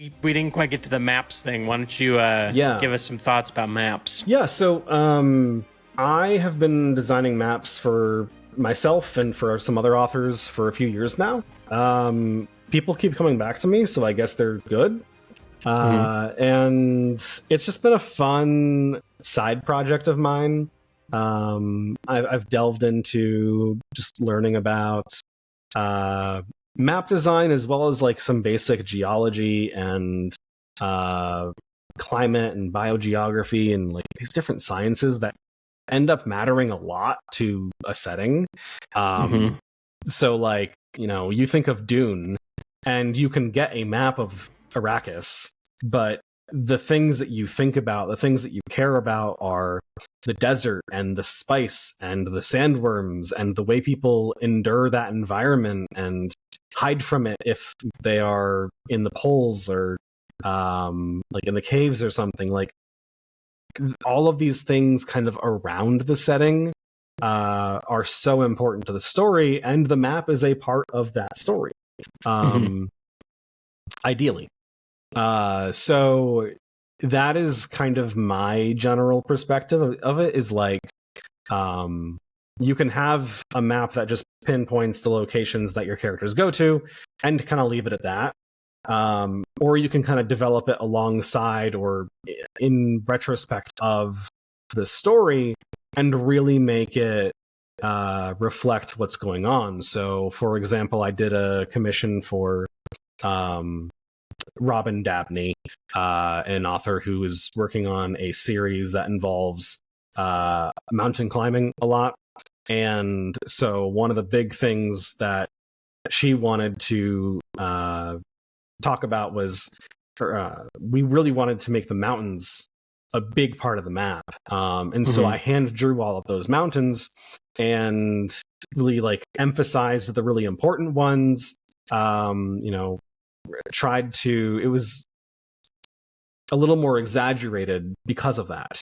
we didn't quite get to the maps thing. Why don't you give us some thoughts about maps? Yeah, so I have been designing maps for myself and for some other authors for a few years now. People keep coming back to me, so I guess they're good. And it's just been a fun side project of mine. I've delved into just learning about map design as well as like some basic geology and climate and biogeography and like these different sciences that end up mattering a lot to a setting. So like, you think of Dune and you can get a map of Arrakis, but the things that you think about, the things that you care about are the desert and the spice and the sandworms and the way people endure that environment and hide from it if they are in the poles or like in the caves or something. Like all of these things kind of around the setting are so important to the story, and the map is a part of that story. Ideally. So that is kind of my general perspective of it, is like you can have a map that just pinpoints the locations that your characters go to and kind of leave it at that. Or you can kind of develop it alongside or in retrospect of the story and really make it reflect what's going on. So, for example, I did a commission for Robin Dabney, an author who is working on a series that involves mountain climbing a lot. And so one of the big things that she wanted to talk about was we really wanted to make the mountains a big part of the map. And so I hand drew all of those mountains and really like emphasized the really important ones. Tried to, it was a little more exaggerated because of that.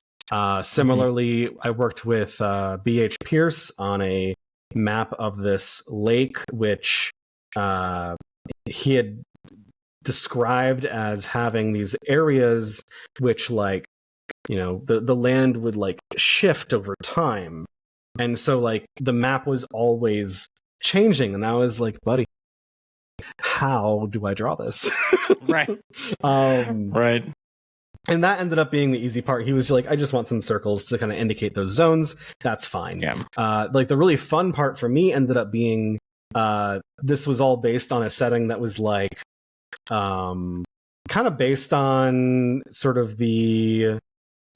Similarly, I worked with B.H. Pierce on a map of this lake, which he had described as having these areas which, like, the land would like shift over time. And so like the map was always changing. And I was like, buddy, how do I draw this? Right. Right. And that ended up being the easy part. He was like, I just want some circles to kind of indicate those zones. That's fine. Yeah. Like the really fun part for me ended up being this was all based on a setting that was like kind of based on sort of the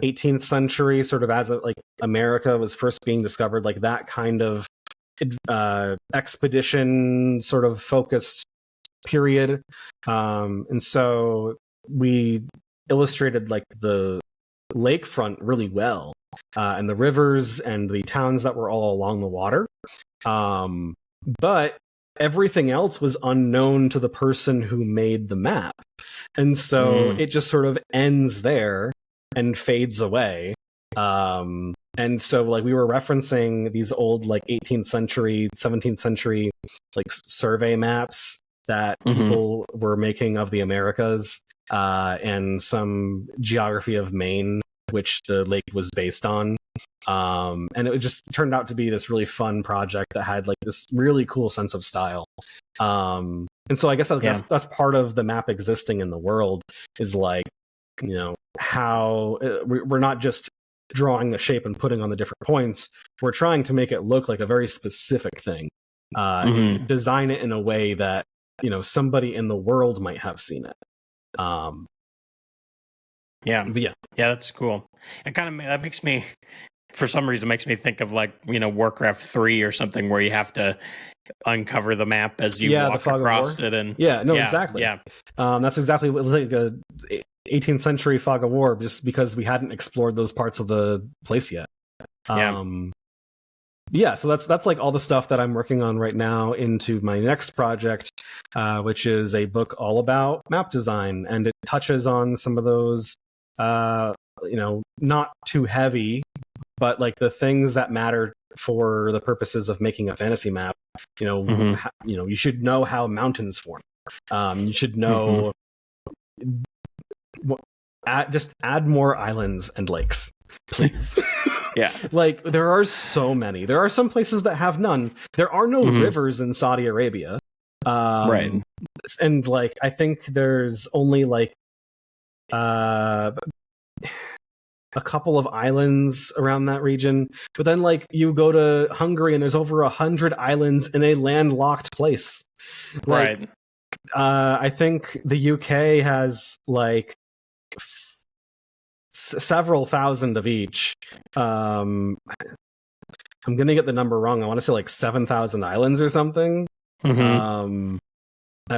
18th century, sort of as like America was first being discovered, like that kind of expedition sort of focused period. And so we illustrated like the lakefront really well, and the rivers and the towns that were all along the water. But everything else was unknown to the person who made the map. And so it just sort of ends there and fades away. And so like we were referencing these old like 18th century, 17th century like survey maps that people were making of the Americas, and some geography of Maine, which the lake was based on. And it just turned out to be this really fun project that had like this really cool sense of style. And so I guess that's part of the map existing in the world, is like, how we're not just drawing the shape and putting on the different points. We're trying to make it look like a very specific thing, and design it in a way that somebody in the world might have seen it. Yeah, that's cool. It kind of that makes me, for some reason, makes me think of like Warcraft 3 or something, where you have to uncover the map as you walk across it. And exactly. That's exactly what like a 18th century fog of war, just because we hadn't explored those parts of the place yet. So that's like all the stuff that I'm working on right now into my next project, which is a book all about map design, and it touches on some of those not too heavy, but like the things that matter for the purposes of making a fantasy map. You should know how mountains form. You should know just add more islands and lakes, please. Yeah. Like, there are so many. There are some places that have none. There are no rivers in Saudi Arabia. Right. And, like, I think there's only, like, a couple of islands around that region. But then, like, you go to Hungary and there's over 100 islands in a landlocked place. Like, right. I think the UK has, like, several thousand of each. I'm gonna get the number wrong. I want to say like 7,000 islands or something. I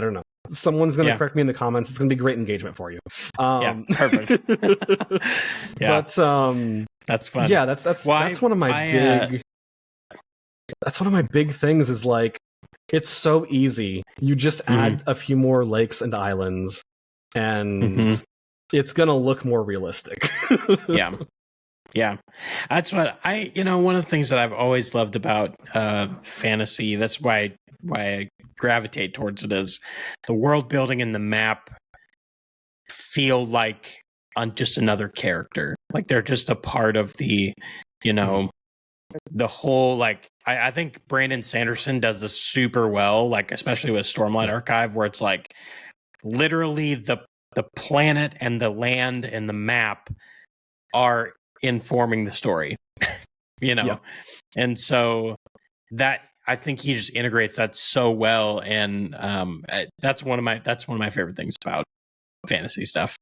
don't know. Someone's gonna correct me in the comments. It's gonna be great engagement for you. Perfect. But that's fun. Yeah, that's one of my that's one of my big things. Is like, it's so easy. You just add a few more lakes and islands, and it's gonna look more realistic. Yeah. That's what one of the things that I've always loved about fantasy, that's why I gravitate towards it, is the world building and the map feel like on just another character. Like they're just a part of the, the whole, like, I think Brandon Sanderson does this super well, like especially with Stormlight Archive, where it's like literally the planet and the land and the map are informing the story, and so that, I think he just integrates that so well, and that's one of my favorite things about fantasy stuff.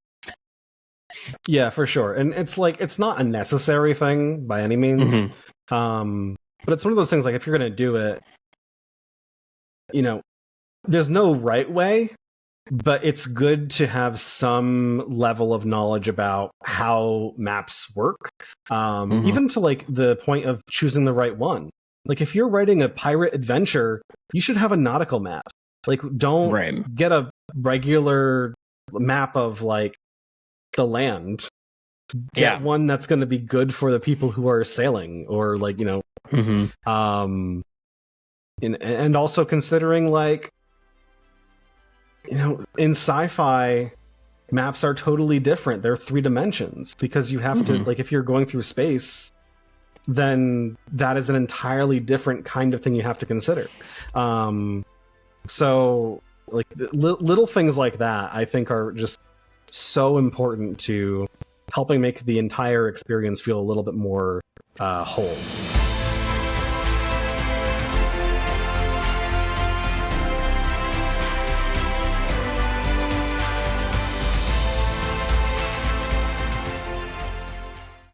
Yeah, for sure. And it's like, it's not a necessary thing by any means, but it's one of those things, like, if you're gonna do it, there's no right way, but it's good to have some level of knowledge about how maps work, even to, like, the point of choosing the right one. Like, if you're writing a pirate adventure, you should have a nautical map. Like, don't get a regular map of, like, the land. Get one that's going to be good for the people who are sailing, or, like, and also considering, like, in sci-fi, maps are totally different. They're 3 dimensions, because you have to, like, if you're going through space, then that is an entirely different kind of thing you have to consider. So, like, little things like that, I think, are just so important to helping make the entire experience feel a little bit more whole.